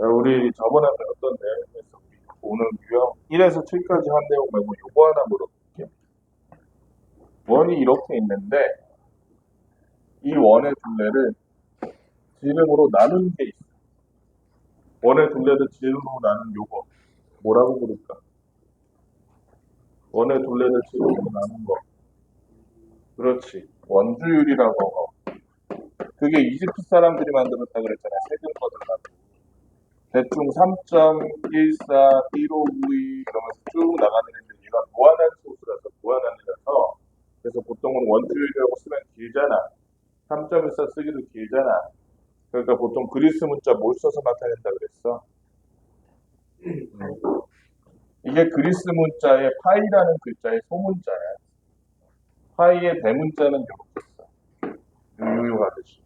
자, 우리 저번에 배웠던 내용에서 오늘 유형 1에서 7까지 한 내용 말고 요거 하나 물어볼게요. 원이 이렇게 있는데 이 원의 둘레를 지름으로 나눈 게 있어. 원의 둘레를 지름으로 나눈 요거 뭐라고 부를까? 원의 둘레를 지름으로 나눈 거. 그렇지. 원주율이라고. 그게 이집트 사람들이 만들었다 그랬잖아요. 세금 거들라고. 대충 3.14, 1592 이러면서 쭉 나가는 애들 얘가 무한한 소수라서 무한한이라서 그래서 보통은 원주율이라고 쓰면 길잖아. 3.14 쓰기도 길잖아. 그러니까 보통 그리스 문자 뭘 써서 나타낸다 그랬어? 이게 그리스 문자의 파이라는 글자의 소문자야. 파이의 대문자는 이렇게 써. 유유하듯이.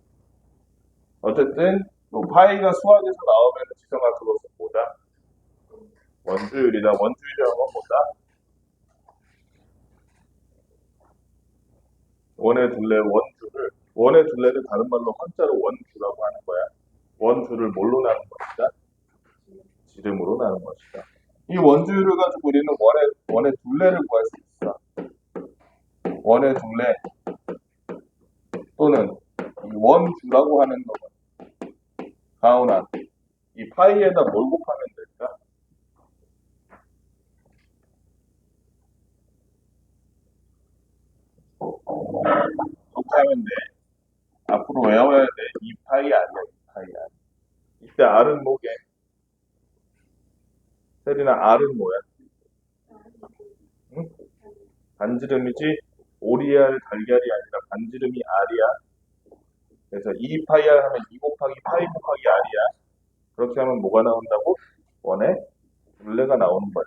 어쨌든 파이가 수학에서 나오면 지성아 그것은 뭐다? 원주율이다. 원주율이라는 건 뭐다? 원의 둘레를 다른 말로 한자로 원주라고 하는 거야. 원주를 뭘로 나눈 것이다? 지름으로 나눈 것이다. 이 원주율을 가지고 우리는 원의 둘레를 구할 수 있어. 원의 둘레 또는 이 원주라고 하는 놈은 가오나 이 파이에다 뭘 곱하면 될까? 곱하면 돼. 앞으로 외워야 돼. 이 파이 아니야. 이 파이 아니야. 이때 R은 뭐게? 세리나 R은 뭐야? 응? 반지름이지? 오리알 달걀이 아니라 반지름이 R이야. 그래서 2파이 R 하면 2 곱하기 파이 곱하기 R이야. 그렇게 하면 뭐가 나온다고? 원의 둘레가 나오는 거야.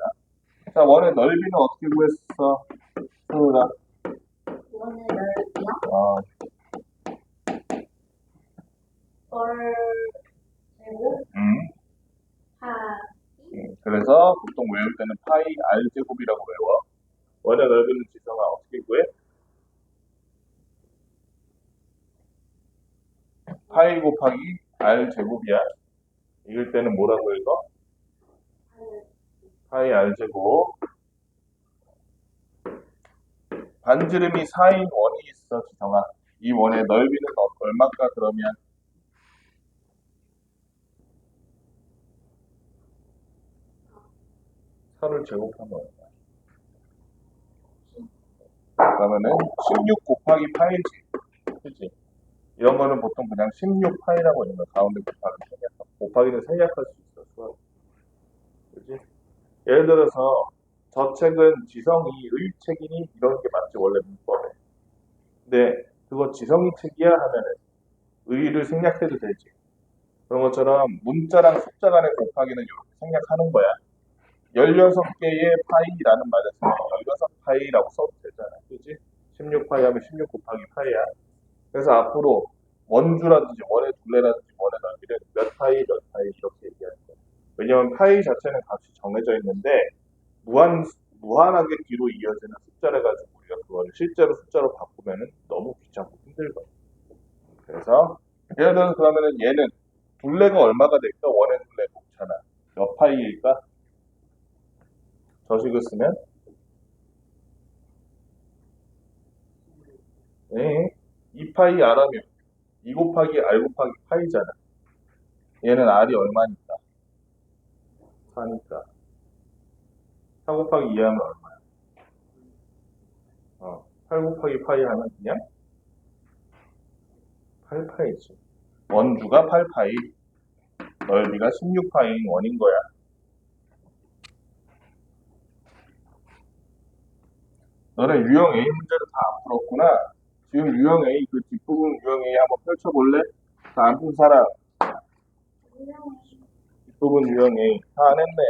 자, 원의 넓이는 어떻게 구했어? 소은아. 원의 넓이요? 어, 제곱 파 그래서 보통 외울 때는 파이 R 제곱이라고 외워. 원의 넓이는 지성아 어떻게 구해? 파이 곱하기 R 제곱이야. 읽을 때는 뭐라고 읽어? 파이 R 제곱. 반지름이 4인 원이 있어, 지성아. 이 원의 넓이는 얼마까 그러면? 서를 제곱하면 얼마? 그러면은 16 곱하기 파이지. 그치? 이런 거는 보통 그냥 16파이라고 있는 거야. 가운데 곱하기 생략하고. 곱하기는 생략할 수 있어, 수학. 그치? 예를 들어서 저 책은 지성이 의책이니 이런 게 맞지, 원래 문법에. 근데 그거 지성이 책이야 하면은 의를 생략해도 되지. 그런 것처럼 문자랑 숫자 간의 곱하기는 이렇게 생략하는 거야. 16개의 파이라는 말을 쓰면 16파이라고 써도 되잖아. 그지? 16파이 하면 16 곱하기 파이야. 그래서 앞으로 원주라든지 원의 둘레라든지 원의 넓이를 몇 파이 몇 파이 이렇게 얘기하는 거야. 왜냐면 파이 자체는 값이 정해져 있는데 무한하게 뒤로 이어지는 숫자를 가지고 우리가 그걸 실제로 숫자로 바꾸면은 너무 귀찮고 힘들거든. 그래서 예를 들어서 그러면은 얘는 둘레가 얼마가 될까? 원의 둘레 곱잖아. 몇 파이일까? 저식을 쓰면 네, 2파이 R하면 2 곱하기 R 곱하기 파이잖아. 얘는 R이 얼마니까? 4니까 4 곱하기 2 하면 얼마야? 8 곱하기 파이 하면 그냥 8파이지. 원주가 8파이, 넓이가 16파이인 원인 거야. 너는 유형 A 문제를 다 안 풀었구나. 지금 유형 A, 그 뒷부분 유형 A 한번 펼쳐볼래? 다 안 푼 사람. 뒷부분 유형 A 다 안 했네.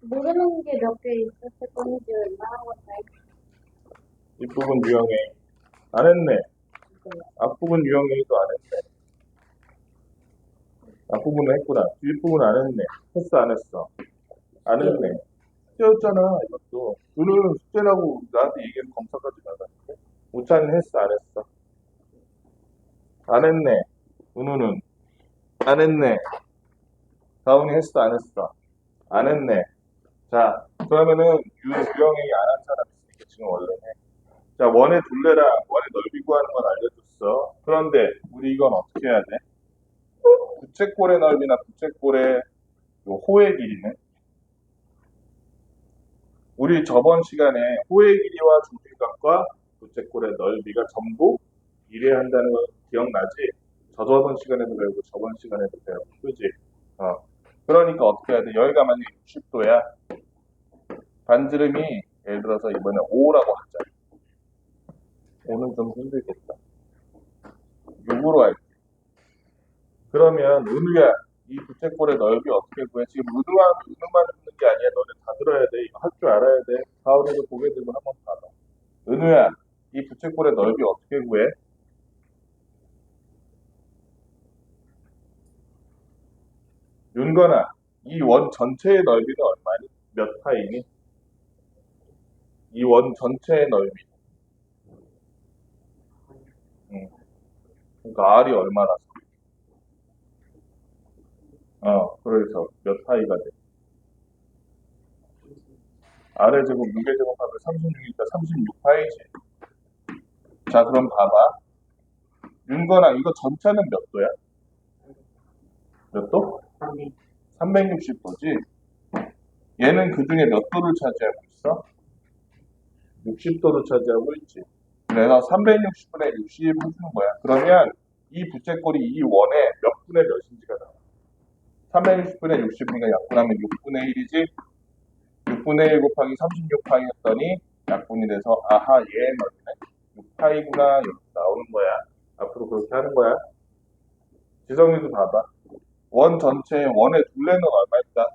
모르는 게 몇 개 있었을 뿐이지 웬만한 건 다 뒷부분 유형 A 안 했네. 앞부분 유형 A도 안 했네. 앞부분은 했구나. 뒷부분 안 했네. 했어 안 했어? 안 했네. 숙제였잖아 이것도. 너는 숙제라고 나한테 얘기해서 검사까지 나갔는데. 우찬이는 했어 안 했어? 안 했네. 은우는 안 했네. 다운이 했어, 안 했어? 안 했네. 자, 그러면은 유형이 안 한 사람 있으니까 지금 원래는. 자, 원의 둘레랑 원의 넓이 구하는 건 알려줬어. 그런데 우리 이건 어떻게 해야 돼? 부채꼴의 넓이나 부채꼴의 요 호의 길이는? 우리 저번 시간에 호의 길이와 중심각과 부채꼴의 넓이가 전부 비례한다는 거 기억나지? 저번 시간에도 배우고 저번 시간에도 배우고, 그지? 그러니까 어떻게 해야 돼? 여기가 만약에 60도야. 반지름이 예를 들어서 이번에 5라고 하자. 오늘 좀 힘들겠다. 6으로 할게. 그러면 은우야, 이 부채꼴의 넓이 어떻게 구해? 지금 은우만 듣는 게 아니야. 너네 다 들어야 돼. 이거 할 줄 알아야 돼. 다음에도 보게 되고 한번 봐봐. 은우야, 이 부채꼴의 넓이 어떻게 구해? 윤건아, 이 원 전체의 넓이는 얼마니? 몇 파이니? 이 원 전체의 넓이. 그러니까 R이 얼마라서? 그래서 몇 파이가 돼? R의 제곱, 6의 제곱하면 36이니까 36파이지. 자, 그럼 봐봐. 윤건아, 이거 전체는 몇 도야? 몇 도? 360도지? 얘는 그 중에 몇 도를 차지하고 있어? 60도를 차지하고 있지. 그래서 360분의 60 해주는 거야. 그러면 이 부채꼴이 이 원의 몇 분의 몇인지가 나와. 360분의 60이니까 약분하면 6분의 1이지? 6분의 1 곱하기 36파이였더니 약분이 돼서 아하, 얘의 넓이는 6파이구나 이렇게 나오는 거야. 앞으로 그렇게 하는 거야. 지성이도 봐봐. 원 전체의 원의 둘레는 얼마일까?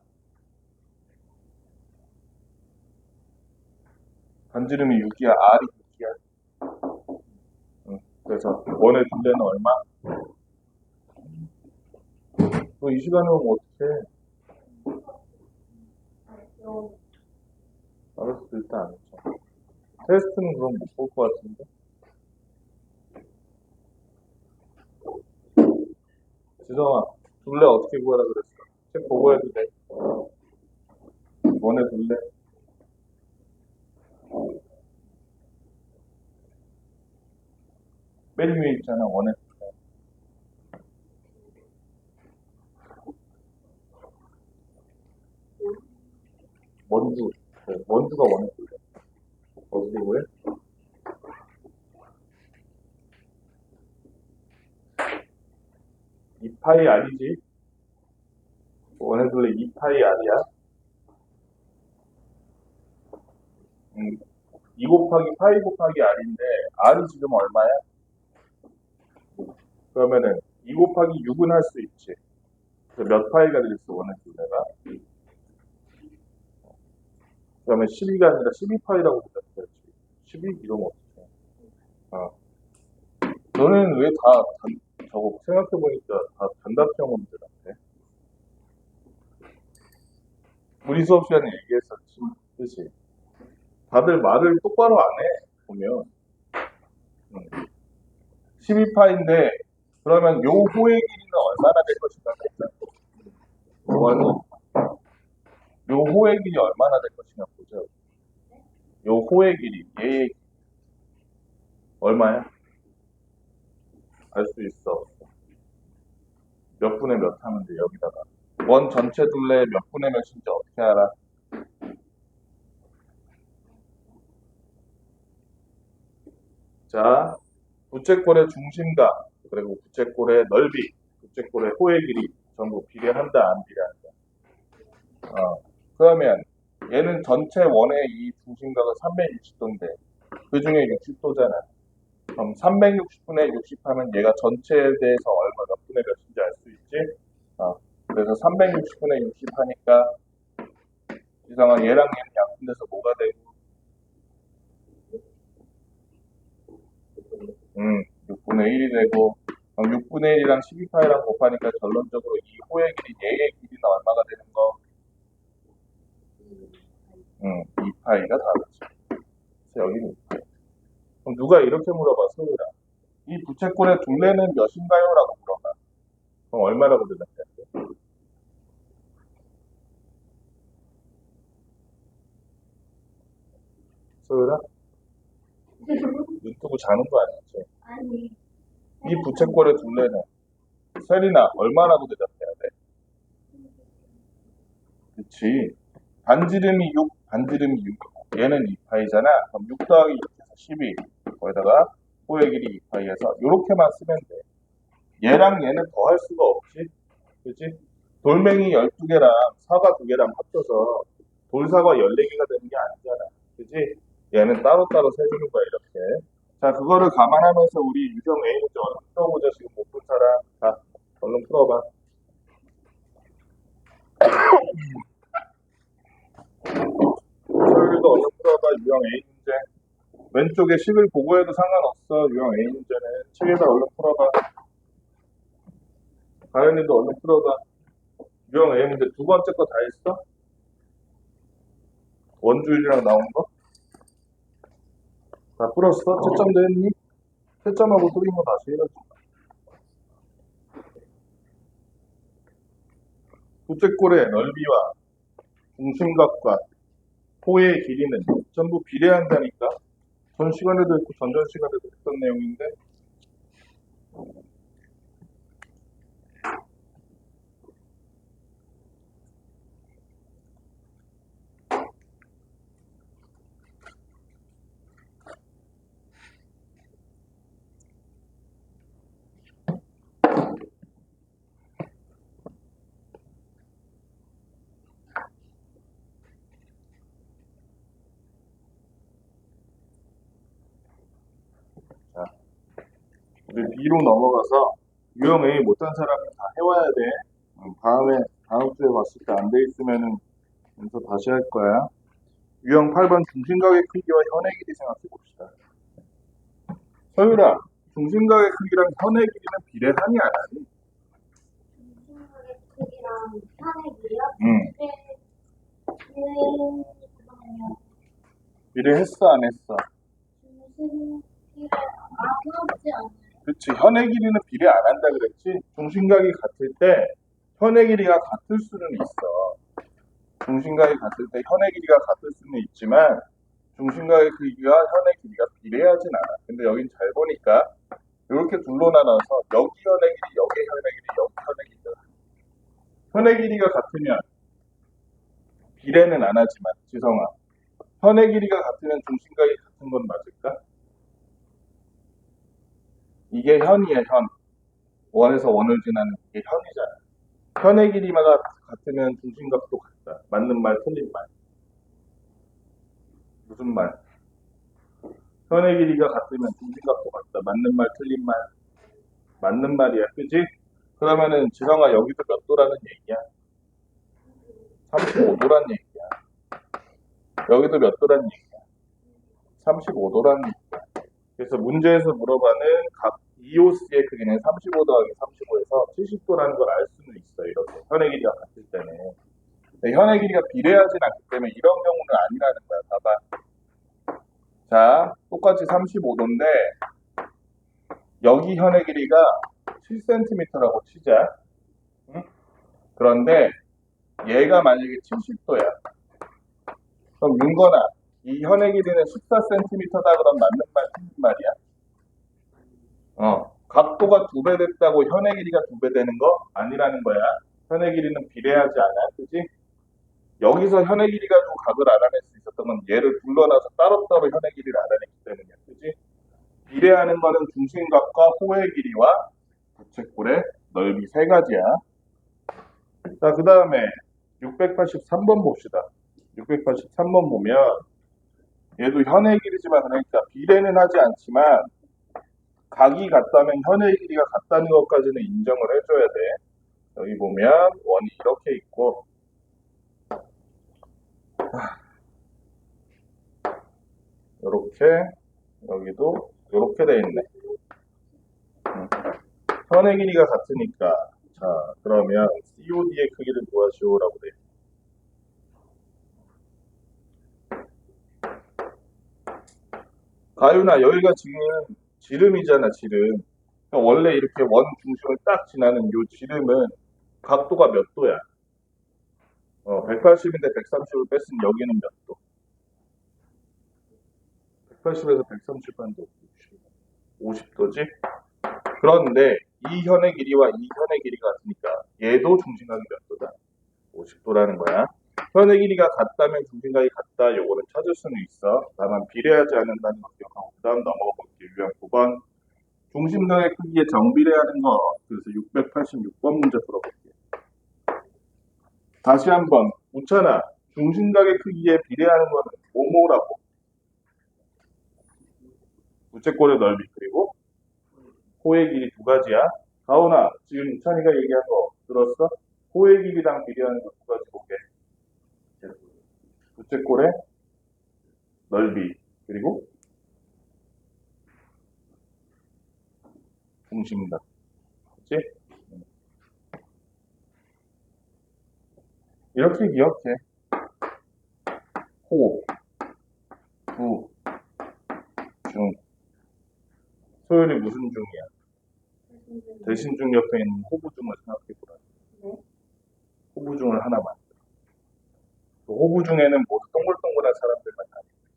반지름이 6이야, R이 6이야. 그래서 원의 둘레는 얼마? 너 이 시간에 오면 어떡해? 알았어, 일단 안 했죠. 테스트는 그럼 못 볼 것 같은데? 지성아, 둘레 어떻게 구하라 그랬어? 책 보고 해도 돼. 원의 둘레. 맨 위에 있잖아, 원의 둘레. 원주. 네, 원주가 원의 둘레. 어떻게 구해? 2파이 R이지? 원의 둘레 2파이 R이야. 2 곱하기 파이 곱하기 R인데, R이 지금 얼마야? 그러면은 2 곱하기 6은 할 수 있지. 그래서 몇 파이가 되겠어, 원의 둘레가? 그러면 12가 아니라 12파이라고 대답해야지. 12 이러면 어떡해. 너는 왜 저거 생각해보니까 다 단답형 문제 같아? 우리 수업 시간에 얘기했었지. 그치? 다들 말을 똑바로 안 해, 보면. 12파인데, 그러면 요 호의 길이는 얼마나 될 것인가 보자. 이거는, 요 호의 길이 얼마나 될 것인가 보자. 요 호의 길이, 얘의 길이. 얼마야? 알 수 있어. 몇 분의 몇 하면 돼, 여기다가. 원 전체 둘레 몇 분의 몇인지 어떻게 알아? 자, 부채꼴의 중심각, 그리고 부채꼴의 넓이, 부채꼴의 호의 길이 전부 비례한다, 안 비례한다? 그러면 얘는 전체 원의 이 중심각은 360도인데 그 중에 60도잖아. 그럼 360분의 60 하면 얘가 전체에 대해서 얼마 몇 분의 몇인지 알 수 있지? 그래서 360분의 60 하니까 이상한 얘랑 얘는 약분돼서 뭐가 되고 6분의 1이 되고, 그럼 6분의 1이랑 12파이랑 곱하니까 결론적으로 이 호의 길이, 얘의 길이는 얼마가 되는 거? 2파이가 다르지. 그래서 여기는 2파이. 그럼 누가 이렇게 물어봐, 소율아. 이 부채꼴의 둘레는 몇인가요? 라고 물어봐. 그럼 얼마라고 대답해야 돼? 소율아? 눈 뜨고 자는 거 아니지? 아니, 이 부채꼴의 둘레는 세린아 얼마라고 대답해야 돼? 그치. 반지름이 6, 반지름이 6. 얘는 2파이잖아. 그럼 6 더하기 6에서 12. 거기다가 호의 길이 2파이에서 이렇게만 쓰면 돼. 얘랑 얘는 더할 수가 없지. 그치? 돌멩이 12개랑 사과 2개랑 합쳐서 돌사과 14개가 되는 게 아니잖아. 그치? 얘는 따로따로 세주는 거야, 이렇게. 자, 그거를 감안하면서 우리 유형 A 문제 얼른 풀어보자. 지금 못 푼 사람. 자, 얼른 풀어봐. 서율이도 얼른 풀어봐. 유형 A 문제. 왼쪽에 식을 보고 해도 상관없어. 유형 A 문제는. 책에다 얼른 풀어봐. 가연이도 얼른 풀어봐. 유형 A 문제 두 번째 거 다 했어? 원주율이랑 나온 거? 다 풀었어? 채점도 했니? 채점하고 틀린 거 다시 해야지. 부채꼴의 넓이와 중심각과 호의 길이는 전부 비례한다니까. 전 시간에도 했고 전전 시간에도 했던 내용인데. 자, 우리 B로 넘어가서 유형 A 못한 사람은 다 해와야 돼. 다음 주에 봤을 때 안 돼 있으면은 여기서 다시 할 거야. 유형 8번 중심각의 크기와 현의 길이 생각해 봅시다. 서율아, 중심각의 크기랑 현의 길이는 비례하니 안 하니? 중심각의 크기랑 편의 길이요? 응. 잠깐만요. 비례했어, 안 했어? 중심 길이 안 하지 않아요? 그치. 현의 길이는 비례 안 한다 그랬지? 중심각이 같을 때 현의 길이가 같을 수는 있어. 중심각이 같을 때 현의 길이가 같을 수는 있지만 중심각의 크기가 현의 길이가 비례하진 않아. 근데 여긴 잘 보니까 이렇게 둘로 나눠서 여기 현의 길이, 여기 현의 길이, 여기 현의 길이가 현의 길이가 같으면 비례는 안 하지만 지성아, 현의 길이가 같으면 중심각이 같은 건 맞을까? 이게 현이야, 현. 원에서 원을 지나는 이게 현이잖아. 현의 길이가 같으면 중심각도 같다. 맞는 말, 틀린 말. 무슨 말? 현의 길이가 같으면 중심각도 같다. 맞는 말, 틀린 말. 맞는 말이야, 그지? 그러면은 지성아 여기도 몇 도라는 얘기야? 35도란 얘기야. 여기도 몇 도란 얘기야? 35도란 얘기야. 그래서 문제에서 물어봐는 각 EOC의 크기는 35 더하기 35에서 70도라는 걸 알 수는 있어. 이렇게 현의 길이가 같을 때는. 근데 현의 길이가 비례하진 않기 때문에 이런 경우는 아니라는 거야. 봐봐. 자, 똑같이 35도인데 여기 현의 길이가 7cm라고 치자. 응? 그런데 얘가 만약에 70도야. 그럼 윤건아, 이 현의 길이는 14cm다. 그럼 맞는 말, 틀린 말이야? 각도가 2배 됐다고 현의 길이가 2배 되는 거 아니라는 거야. 현의 길이는 비례하지 않아. 그지? 여기서 현의 길이가 좀 각을 알아낼 수 있었던 건 얘를 둘러놔서 따로따로 현의 길이를 알아냈기 때문이야. 그지? 비례하는 거는 중심각과 호의 길이와 부채꼴의 넓이 세 가지야. 자, 그 다음에 683번 봅시다. 683번 보면 얘도 현의 길이지만 그러니까 비례는 하지 않지만 각이 같다면 현의 길이가 같다는 것까지는 인정을 해줘야 돼. 여기 보면 원이 이렇게 있고 이렇게 여기도 이렇게 돼 있네. 현의 길이가 같으니까 자 그러면 COD의 크기를 구하시오라고 돼. 가윤아 여기가 지금 지름이잖아 지름. 그러니까 원래 이렇게 원 중심을 딱 지나는 요 지름은 각도가 몇 도야? 180인데 130을 뺐으면 여기는 몇 도? 180에서 130반도 50도지? 그런데 이 현의 길이와 이 현의 길이가 같으니까 얘도 중심각이 몇 도다? 50도라는 거야. 현의 길이가 같다면 중심각이 같다. 요거는 찾을 수는 있어. 다만 비례하지 않는다는 거 기억하고 그 다음 넘어가 볼게요. 유형 9번. 중심각의 크기에 정비례하는 거. 그래서 686번 문제 풀어볼게요. 다시 한번 우찬아, 중심각의 크기에 비례하는 거는 뭐뭐라고? 부채꼴의 넓이 그리고 호의 길이 두 가지야. 가온아, 지금 우찬이가 얘기한 거 들었어? 호의 길이랑 비례하는 거 두 가지 보게. 부채꼴의 넓이 그리고 중심각. 그치? 이렇게 기억해. 호, 부, 중. 소연이 무슨 중이야? 대신중 옆에 있는 호부중을 생각해보라. 네. 호부중을 하나 만들어. 그 호부중에는 모두 동글동글한 사람들만 다니고 있어.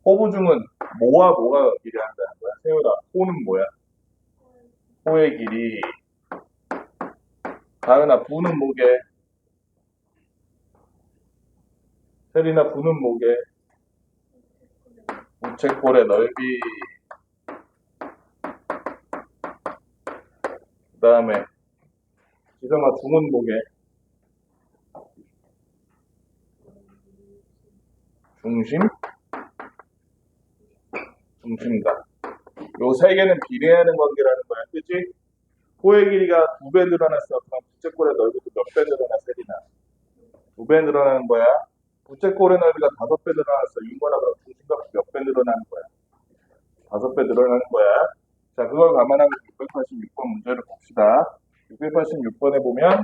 호부중은 뭐와 뭐가 비례한다는 거야? 세연아, 호는 뭐야? 호의 길이. 다은아, 부는 뭐게? 세린아, 부는 뭐게? 부채꼴의 넓이. 그 다음에 지성아, 중은 뭐게? 중심? 중심각. 요 세 개는 비례하는 관계라는 거야. 그치? 호의 길이가 2배 늘어났어. 그럼 부채꼴의 넓이도 몇 배 늘어나, 세린아? 2배 늘어나는 거야. 부채꼴의 넓이가 5배 늘어났어. 윤건아, 그럼 중심각이 몇 배 늘어나는 거야? 5배 늘어나는 거야. 자, 그걸 감안하고 686번 문제를 봅시다. 686번에 보면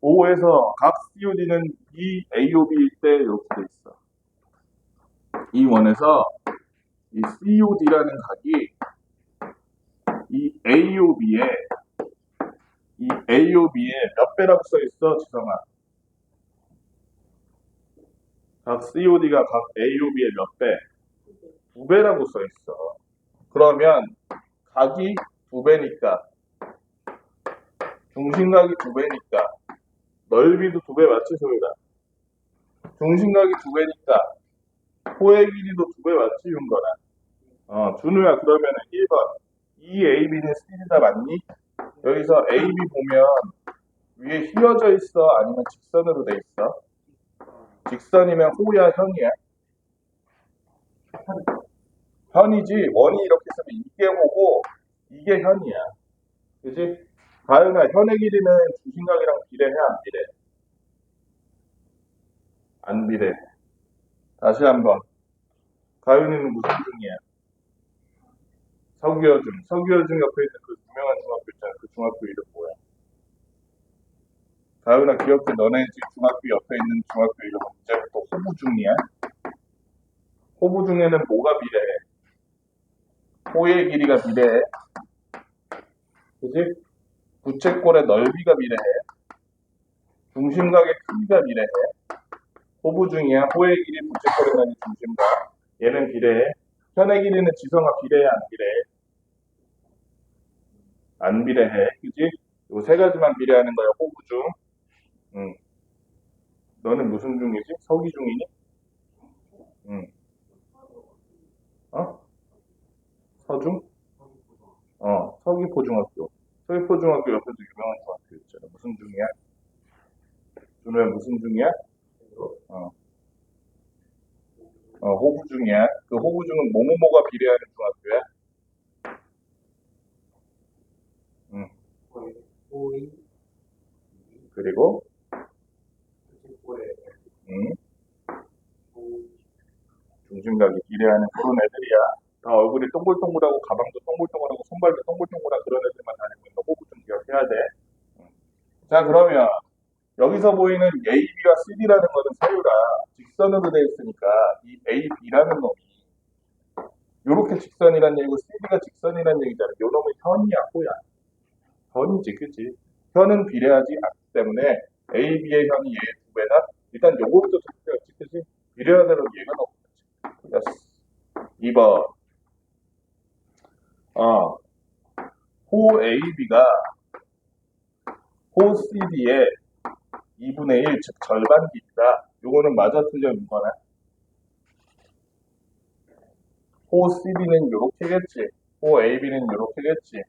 O에서 각 COD는 이 AOB일 때 이렇게 돼 있어. 이 원에서 이 COD라는 각이 이 AOB에 몇 배라고 써 있어, 지성아? 각 COD가 각 AOB에 몇 배? 2배라고 써 있어. 그러면 각이 2배니까 중심각이 2배니까 넓이도 2배 맞지, 소유다? 중심각이 2배니까 호의 길이도 2배 맞지, 윤거나? 준우야, 그러면은 1번 이 AB는 C다 맞니? 여기서 AB 보면 위에 휘어져 있어? 아니면 직선으로 돼 있어? 직선이면 호야, 현이야? 현이지. 원이 이렇게 쓰면 이게 호고 이게 현이야. 그지? 가은아, 현의 길이는 중심각이랑 비례해, 안 비례해? 안 비례해. 다시 한번. 가은이는 무슨 중이야? 서귀어중. 서귀어중 옆에 있는 그 유명한 중학교 있잖아. 그 중학교 이름 뭐야? 가은아, 기억해. 너네 집 중학교 옆에 있는 중학교 이름은 이제부터 호부중이야? 호부중에는 뭐가 비례해? 호의 길이가 비례해. 그지? 부채꼴의 넓이가 비례해. 중심각의 크기가 비례해. 호부중이야. 호의 길이, 부채꼴의 넓이, 중심각. 얘는 비례해. 현의 길이는 지성아 비례해, 안 비례해? 안 비례해. 그지? 요 세 가지만 비례하는 거야, 호부중. 너는 무슨 중이지? 서기중이니? 서중? 서귀포중학교. 서귀포중학교 옆에도 유명한 중학교 있잖아. 무슨 중이야? 준호야, 무슨 중이야? 호부중이야. 그 호부중은 뭐뭐뭐가 비례하는 중학교야? 그리고 중심각이 비례하는 그런 애들이야. 다 얼굴이 동글동글하고 가방도 동글동글하고 손발도 동글동글한 그런 애들만 다니고 있는 호부중 기억해야 돼. 자, 그러면 여기서 보이는 AB와 CD라는 거는 사유가 직선으로 되어 있으니까 이 AB라는 놈이 요렇게 직선이란 얘기고 CD가 직선이란 얘기잖아. 요 놈은 현이야, 호야? 현이지, 그치? 현은 비례하지 않기 때문에 AB의 현이 얘의 2배다? 일단 요거부터 틀렸지, 그치? 비례하더라도 얘가 너무 틀렸지. 2번. 호 AB가 호 CD의 2분의 1, 즉 절반 길이다. 요거는 맞아 틀려 이거나. 호 CD는 요렇게겠지. 호 AB는 요렇게겠지.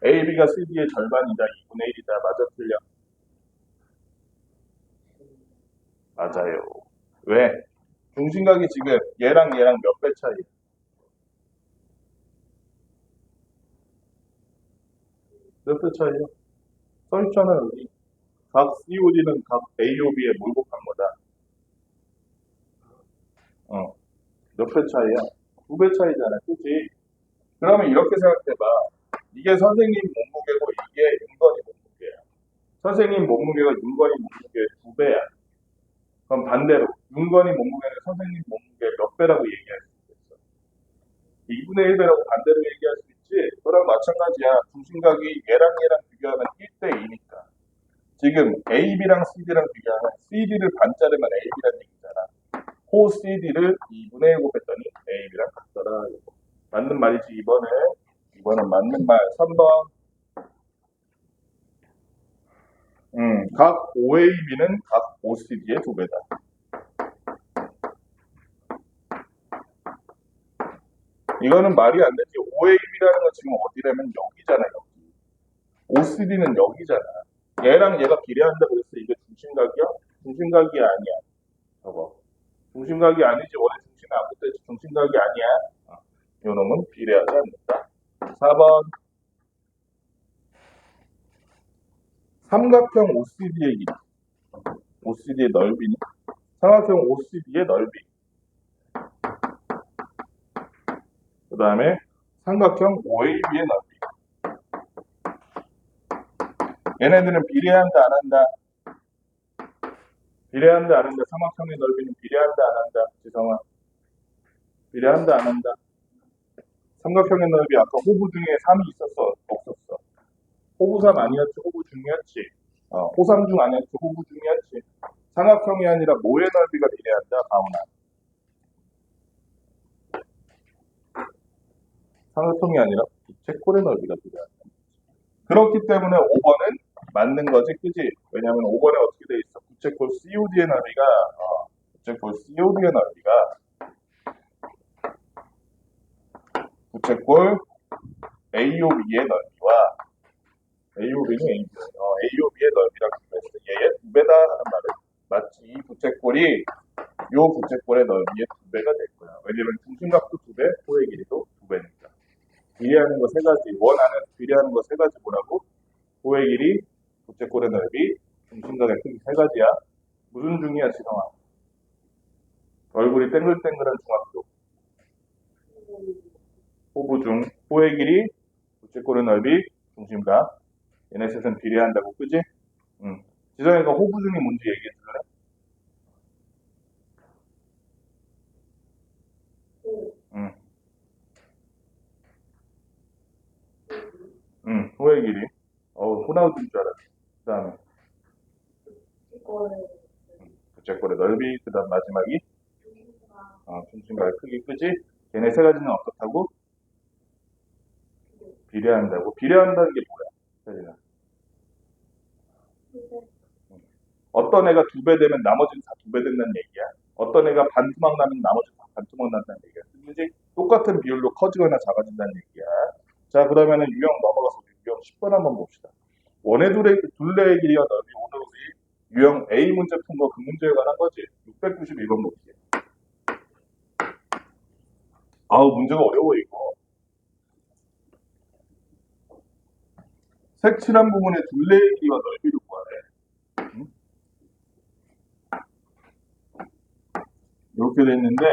AB가 CD의 절반이다. 2분의 1이다. 맞아 틀려. 맞아요. 왜? 중심각이 지금 얘랑 몇 배 차이? 몇 배 차이요? 써있잖아 여기. 각 COD는 각 AOB에 몰곡한 거다. 몇 배 차이야? 2배 차이잖아. 그치? 그러면 이렇게 생각해봐. 이게 선생님 몸무게고 이게 윤건이 몸무게야. 선생님 몸무게가 윤건이 몸무게의 2배야. 그럼 반대로 윤건이 몸무게는 선생님 몸무게 몇 배라고 얘기할 수 있겠어? 2분의 1배라고 반대로 얘기할 수 있지? 그랑 마찬가지야. 중심각이 얘랑 비교하면 1대 2니까. 지금 AB랑 CD랑 비교하면 CD를 반자르면 AB라는 얘기잖아. 호 CD를 2분의 1 곱했더니 AB랑 같더라. 맞는 말이지. 2번은 맞는 말. 3번. 각 OAB는 각 OCD의 2배다. 이거는 말이 안 되지. OAB라는 건 지금 어디라면 여기잖아, 여기. OCD는 여기잖아. 얘랑 얘가 비례한다고 그랬어. 이게 중심각이야? 중심각이 아니야. 저거. 중심각이 아니지. 원래 중심이 안 붙어있지. 중심각이 아니야. 요 놈은 비례하지 않는다. 4번. 삼각형 OCD의 길이. OCD의 넓이니? 삼각형 OCD의 넓이. 그 다음에 삼각형 OAB의 넓이. 얘네들은 비례한다, 안 한다? 비례한다, 안 한다? 삼각형의 넓이는 비례한다, 안 한다? 지성아. 비례한다, 안 한다? 삼각형의 넓이 아까 호부 중에 3이 있었어? 없었어? 호부3 아니었지? 호부 중이었지? 호삼 중 아니었지? 호부 중이었지? 삼각형이 아니라 뭐의 넓이가 비례한다, 가훈아? 삼각형이 아니라 부채꼴의 넓이가 비례한다. 그렇기 때문에 5번은 맞는 거지, 그지? 왜냐면 5번에 어떻게 돼 있어? 부채꼴 COD의 넓이가, 부채꼴 COD의 넓이가, 부채꼴 AOB의 넓이와, AOB는 AOB의 넓이라고 그랬어. 얘의 2배다 하는 말은 맞지. 이 부채꼴이 요 부채꼴의 넓이의 2배가 될 거야. 왜냐면 중심각도 2배, 호의 길이도 2배니까. 비례하는 거 3가지, 원하는 비례하는 거 3가지 뭐라고? 호의 길이, 부채꼴의 넓이, 중심각의 크기 3가지야. 무슨 중이야, 지성아? 얼굴이 땡글땡글한 중학교. 호부 중, 호의 길이, 부채꼴의 넓이, 중심각. 얘네 셋은 비례한다고, 그지? 지성이가 호부 중이 뭔지 얘기해 줄래? 호의 길이. 호나우드인 줄 알았어. 그 다음에, 부채꼴의 넓이, 그 다음 마지막이, 중심각의 크기, 그지? 걔네 3가지는 어떻다고? 비례한다고. 비례한다는 게 뭐야? 어떤 애가 2배 되면 나머지는 다 2배 된다는 얘기야. 어떤 애가 반토막 나면 나머지는 다 반토막 난다는 얘기야. 그지? 똑같은 비율로 커지거나 작아진다는 얘기야. 자, 그러면은 유형 넘어가서 유형 10번 한번 봅시다. 원의 둘레의 길이와 넓이. 오늘 우리 유형 A 문제 푼 거 그 문제에 관한 거지. 691번 볼게요. 문제가 어려워 이거. 색칠한 부분의 둘레의 길이와 넓이를 구하래. 이렇게 됐는데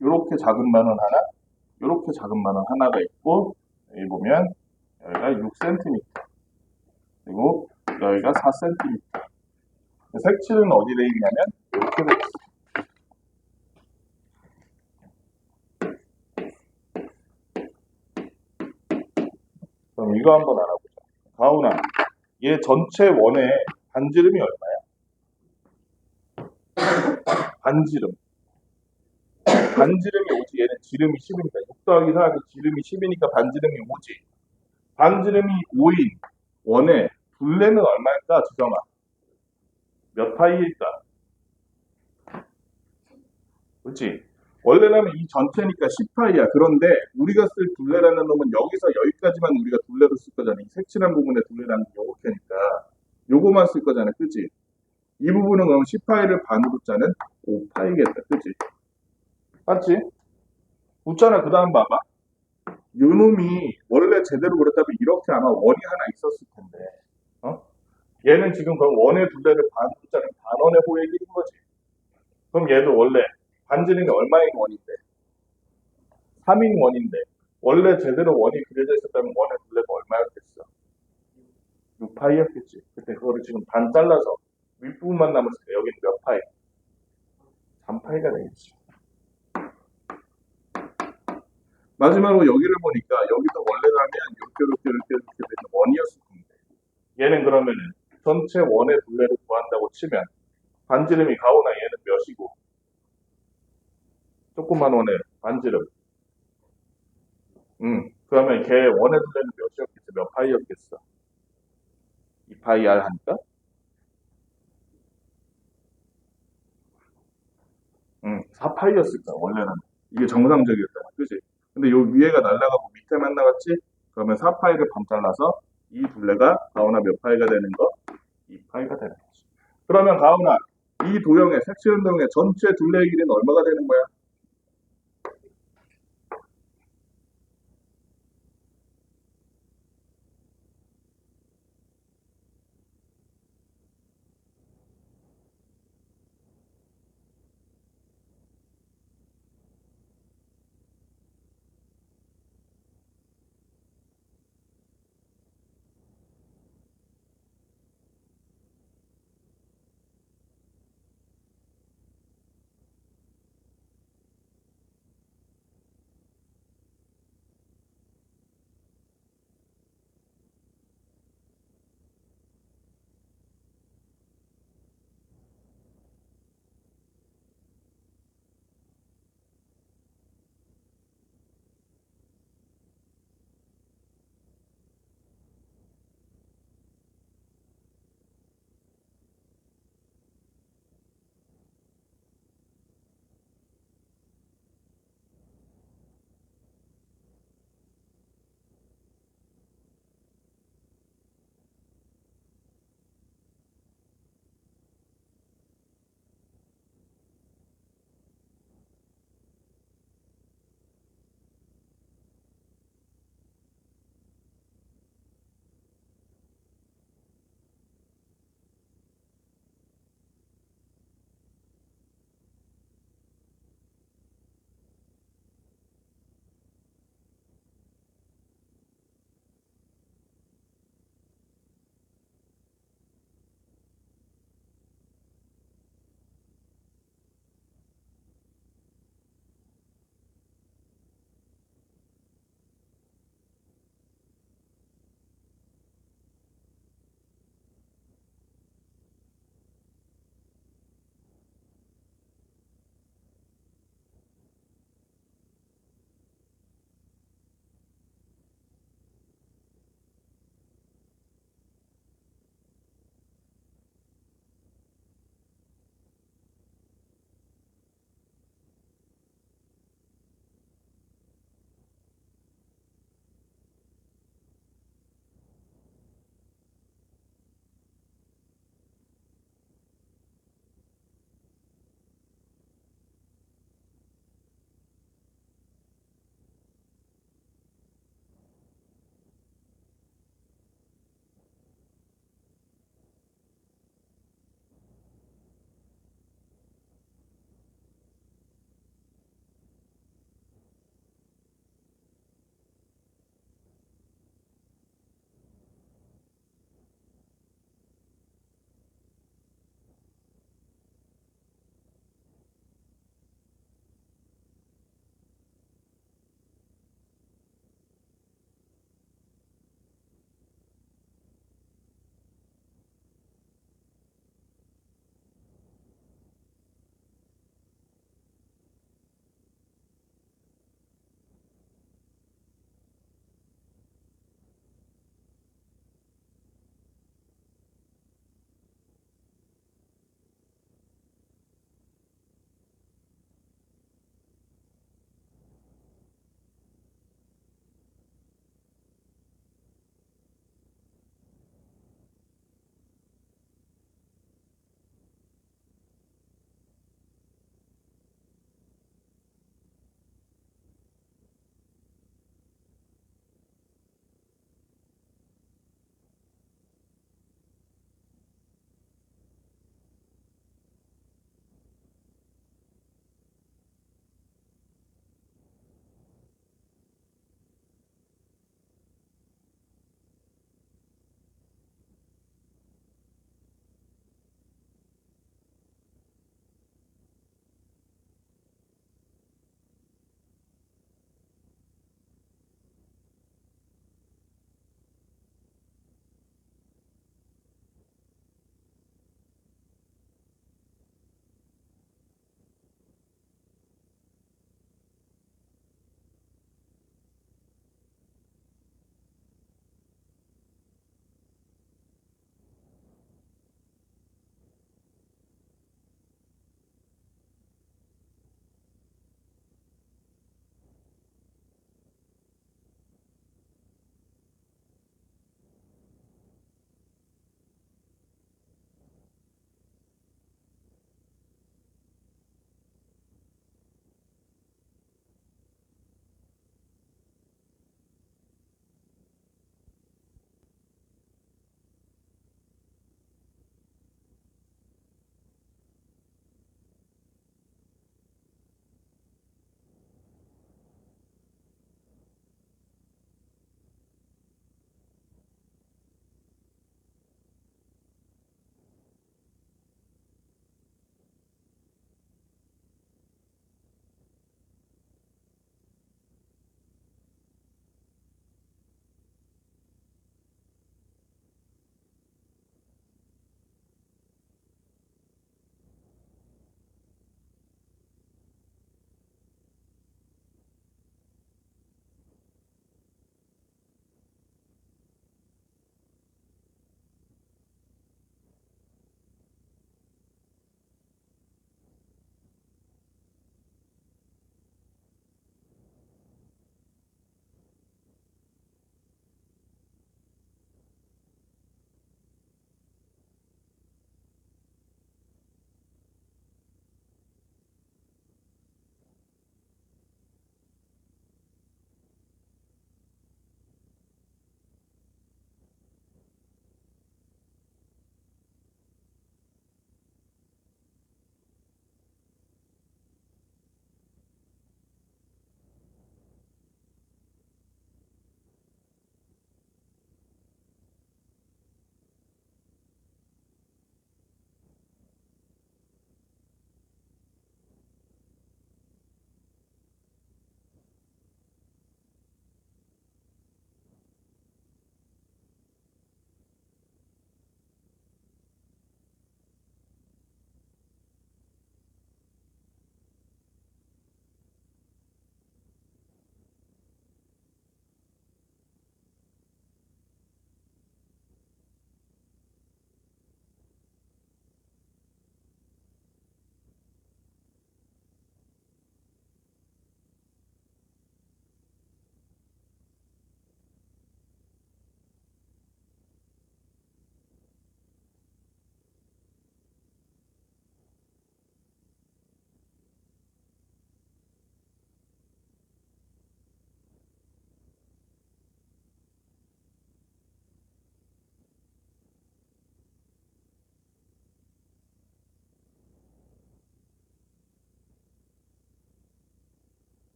이렇게 작은 만원 하나, 이렇게 작은 만원 하나가 있고 여기 보면 여기가 6cm 그리고 여기가 4cm. 색칠은 어디 돼 있냐면 이렇게 돼 있어. 그럼 이거 한번 알아보자. 가훈아, 얘 전체 원의 반지름이 얼마야? 반지름. 반지름이 5지, 얘는 지름이 10이니까 6 더하기 4하면 지름이 10이니까 반지름이 5지. 반지름이 5인 원의 둘레는 얼마일까, 지정아? 몇 파이일까? 그렇지? 원래라면 이 전체니까 10파이야. 그런데 우리가 쓸 둘레라는 놈은 여기서 여기까지만 우리가 둘레로 쓸 거잖아. 이 색칠한 부분에 둘레라는 게 요렇게니까 요거만 쓸 거잖아. 그치? 이 부분은 그럼 10파이를 반으로 짜는 5파이겠다. 그치? 맞지? 웃잖아. 그 다음 봐봐. 요 놈이 원래 제대로 그렸다면 이렇게 아마 원이 하나 있었을 텐데, 어? 얘는 지금 그럼 원의 둘레를 반으로 짜는 반원의 호의 길인 거지. 그럼 얘도 원래 반지름이 얼마인 원인데? 3인 원인데 원래 제대로 원이 그려져 있었다면 원의 둘레가 얼마였겠어? 6파이였겠지. 근데 그거를 지금 반 잘라서 윗부분만 남았으니까 여기는 몇 파이? 3파이가 되겠지. 마지막으로 여기를 보니까 여기도 원래라면 이렇게 되는 원이었을 텐데 얘는 그러면은 전체 원의 둘레를 구한다고 치면 반지름이 가오나 얘는 몇이고 조그만 원의 반지름 그러면 걔 원의 둘레는 몇이었겠어? 몇 파이였겠어? 2파이 R 하니까 4파이였을 거야 원래는. 이게 정상적이었잖아. 그지? 근데 요 위에가 날아가고 밑에만 나갔지? 그러면 4파이를 반 잘라서 이 둘레가 가오나 몇 파이가 되는 거? 2파이가 되는 거지. 그러면 가오나 이 도형의 색칠한 도형의 전체 둘레의 길이는 얼마가 되는 거야?